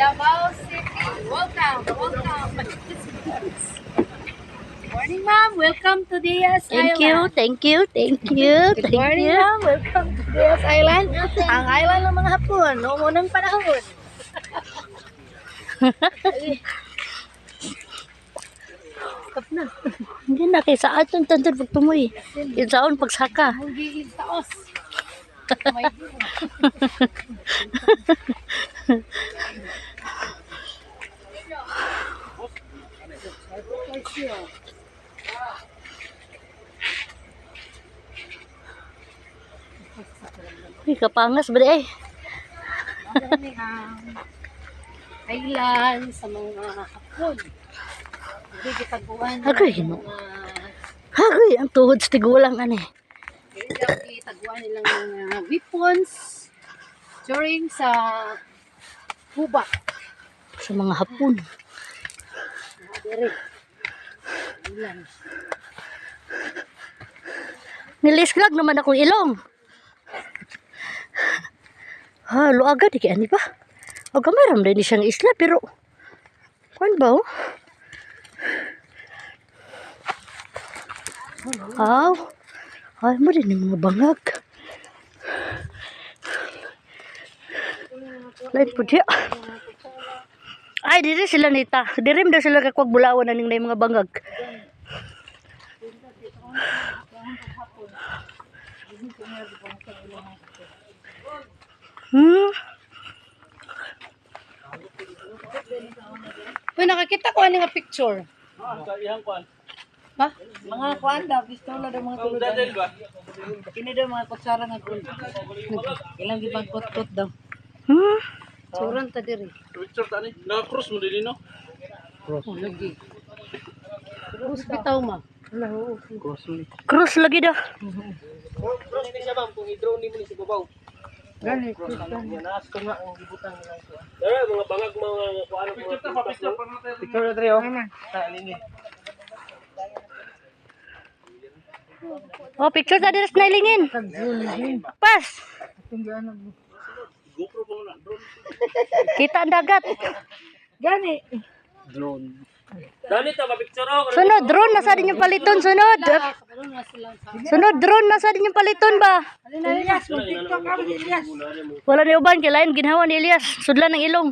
Davao City. Welcome. Morning, ma'am. Welcome to Diaz Island. Thank you. Good morning, ma'am. Welcome to Diaz Island. Ang island ng mga Hapon. Noong unang panahon. Stop na. Hindi na kay sa aton tantan pagtumoy. Isaon pagsaka. Ang gilid taos. May Uy, kapangas ba eh? maraming island sa mga Hapon. Hindi kitaguan ng Agay, no. Hagay, ang tuhod sa tigulang ani. kitaguan nilang mga weapons during sa Cuba. Sa mga Hapon. Dire. Ilan. Nilisglag naman akong ilong. Halo agad, di kaya ni ba? O kamaram din siyang isla, pero kuan ba oh? Aw, ay mo din yung mga bangag. Lain po siya. Ay, diri sila nita. Dirim daw sila kakwag bulawan na ning mga bangag. Uy, nakakita ko ano nga picture. Ba? Mga kuan daw, pistola daw mga tulad. Kini daw mga kutsara nga gold. Ilang gibang kot-kot daw. Suran ta diri. Picture tani. Naka-cross mo din no? Oh, lagi. Terus bitaw ma. Cross lagi dah. Cross ni siya bang kung i-drone ni mo ni si babaw. Gani. Naas ko nga ang gibutang nila ko. Dara mga bangag mga kuan mo. Picture ta pa picture pa natin. Picture na tayo. Ta nini. Oh, picture tadi res nailingin. Pas. GoPro pa na drone. Kita ang dagat. Gani. Drone. Dani ta pa picture ako. Sunod drone nasa din yung paliton sunod. Sunod drone nasa din yung paliton ba? Elias, mag-tiktok ka mo, Elias. Wala ni uban kay lain ginhawa ni Elias. Sudlan ng ilong.